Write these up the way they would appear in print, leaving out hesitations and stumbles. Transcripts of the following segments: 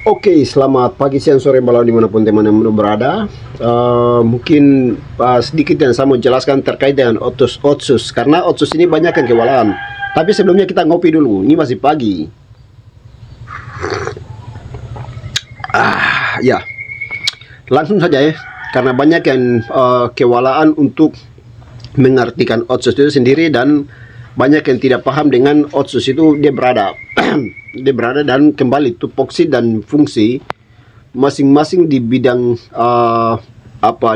Oke, selamat pagi, siang, sore, malam dimanapun teman-teman berada. Mungkin sedikit yang saya mau jelaskan terkait dengan Otsus, karena Otsus ini banyak yang kewalaan. Tapi sebelumnya kita ngopi dulu, ini masih pagi. Ya, langsung saja ya, karena banyak yang kewalaan untuk mengartikan Otsus itu sendiri, dan banyak yang tidak paham dengan Otsus itu dia berada dia berada dan kembali tupoksi dan fungsi masing-masing di bidang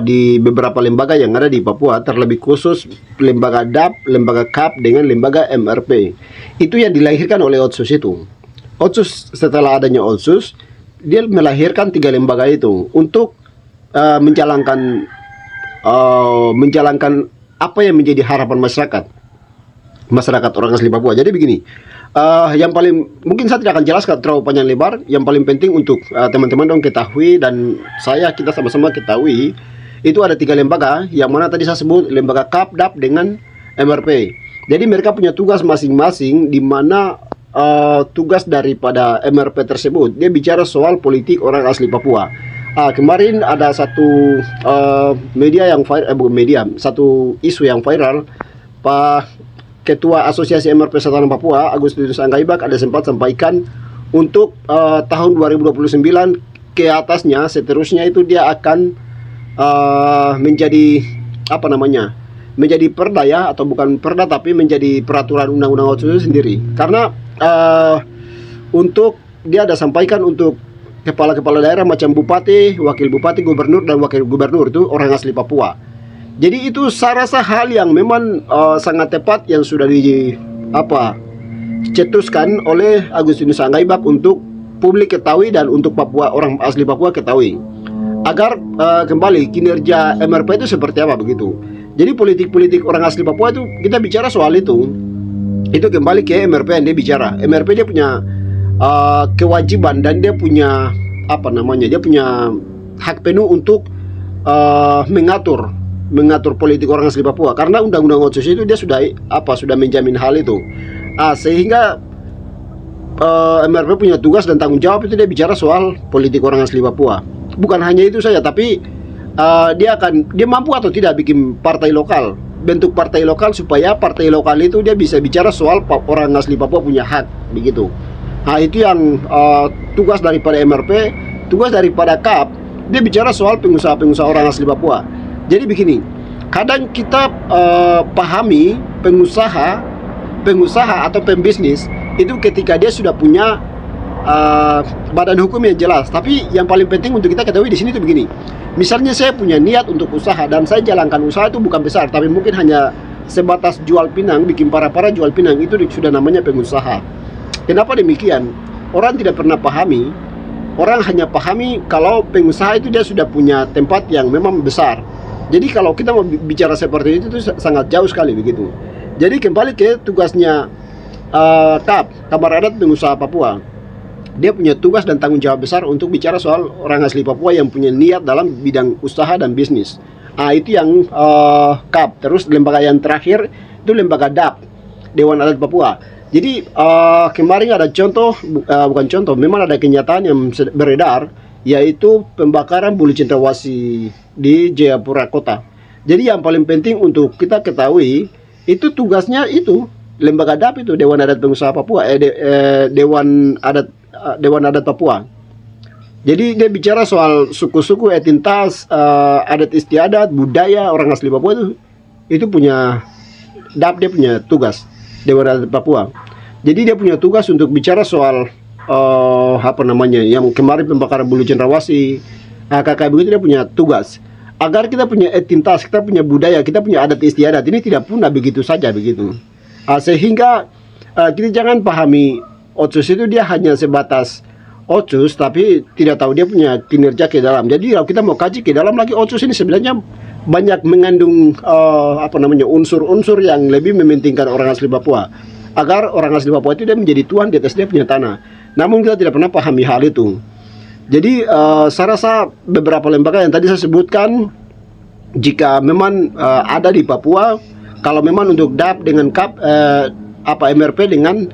di beberapa lembaga yang ada di Papua, terlebih khusus lembaga DAP, lembaga KAP dengan lembaga MRP. Itu yang dilahirkan oleh Otsus itu. Otsus, setelah adanya Otsus, dia melahirkan 3 lembaga itu untuk menjalankan apa yang menjadi harapan masyarakat orang asli Papua. Jadi begini, yang paling mungkin saya tidak akan jelaskan terlalu panjang lebar. Yang paling penting untuk teman-teman dong ketahui, dan kita sama-sama ketahui, itu ada 3 lembaga yang mana tadi saya sebut, lembaga KAP, DAP dengan MRP. Jadi mereka punya tugas masing-masing, di mana tugas daripada MRP tersebut dia bicara soal politik orang asli Papua. Kemarin ada satu satu isu yang viral. Pak Ketua Asosiasi MRP Satanan Papua, Agustinus Anggaibak, ada sempat sampaikan untuk tahun 2029 ke atasnya, seterusnya itu dia akan menjadi menjadi perda ya, atau bukan perda tapi menjadi peraturan undang-undang Otsus itu sendiri. Karena untuk dia ada sampaikan untuk kepala-kepala daerah macam bupati, wakil bupati, gubernur dan wakil gubernur itu orang asli Papua. Jadi itu saya rasa hal yang memang sangat tepat yang sudah dicetuskan oleh Agustinus Anggaibak untuk publik ketahui dan untuk orang asli Papua ketahui, agar kembali kinerja MRP itu seperti apa begitu. Jadi politik-politik orang asli Papua itu kita bicara soal itu kembali ke MRP yang dia bicara. MRP dia punya kewajiban dan dia punya dia punya hak penuh untuk mengatur politik orang asli Papua, karena undang-undang Otsus itu dia sudah menjamin hal itu. Sehingga MRP punya tugas dan tanggung jawab itu dia bicara soal politik orang asli Papua. Bukan hanya itu saja, tapi dia mampu atau tidak bikin partai lokal, bentuk partai lokal, supaya partai lokal itu dia bisa bicara soal orang asli Papua punya hak begitu. Itu yang tugas daripada MRP. Tugas daripada KAP, dia bicara soal pengusaha-pengusaha orang asli Papua. Jadi begini, kadang kita pahami pengusaha atau pembisnis itu ketika dia sudah punya badan hukum yang jelas. Tapi yang paling penting untuk kita ketahui di sini itu begini. Misalnya saya punya niat untuk usaha dan saya jalankan usaha itu bukan besar, tapi mungkin hanya sebatas jual pinang, bikin para jual pinang, itu sudah namanya pengusaha. Kenapa demikian? Orang tidak pernah pahami. Orang hanya pahami kalau pengusaha itu dia sudah punya tempat yang memang besar. Jadi kalau kita mau bicara seperti itu sangat jauh sekali begitu. Jadi kembali ke tugasnya KAP, Kamar Adat Pengusaha Papua. Dia punya tugas dan tanggung jawab besar untuk bicara soal orang asli Papua yang punya niat dalam bidang usaha dan bisnis. Itu yang KAP. Terus lembaga yang terakhir itu lembaga DAP, Dewan Adat Papua. Jadi kemarin ada memang ada kenyataan yang beredar, yaitu pembakaran bulu cendrawasih di Jayapura Kota. Jadi yang paling penting untuk kita ketahui, itu tugasnya itu lembaga DAP itu, Dewan Adat Pengusaha Papua, Dewan Adat Papua. Jadi dia bicara soal suku-suku, etnitas, adat istiadat, budaya orang asli Papua itu punya DAP, dia punya tugas, Dewan Adat Papua. Jadi dia punya tugas untuk bicara soal yang kemarin pembakaran bulu cendrawasih, kakak begitu. Dia punya tugas agar kita punya etnitas, kita punya budaya, kita punya adat istiadat ini tidak punah begitu saja begitu. Sehingga kita jangan pahami Otsus itu dia hanya sebatas Otsus, tapi tidak tahu dia punya kinerja ke dalam. Jadi kalau kita mau kaji ke dalam lagi, Otsus ini sebenarnya banyak mengandung unsur-unsur yang lebih mementingkan orang asli Papua, agar orang asli Papua itu dia menjadi tuan di atas dia punya tanah. Namun kita tidak pernah pahami hal itu. Jadi saya rasa beberapa lembaga yang tadi saya sebutkan, jika memang ada di Papua, kalau memang untuk DAP dengan KAP, MRP dengan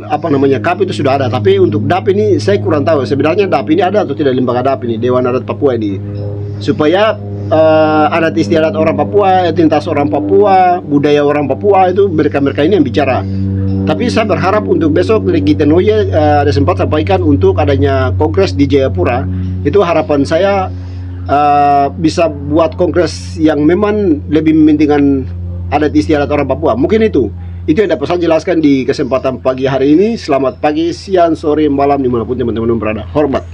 apa namanya, KAP itu sudah ada, tapi untuk DAP ini saya kurang tahu sebenarnya DAP ini ada atau tidak, lembaga DAP ini, Dewan Adat Papua ini, supaya adat istiadat orang Papua, identitas orang Papua, budaya orang Papua itu mereka ini yang bicara. Tapi saya berharap untuk besok Legi Tenoye ada sempat sampaikan untuk adanya kongres di Jayapura. Itu harapan saya bisa buat kongres yang memang lebih mementingkan adat istiadat orang Papua. Mungkin itu yang dapat saya jelaskan di kesempatan pagi hari ini. Selamat pagi, siang, sore, malam dimanapun teman-teman berada. Hormat.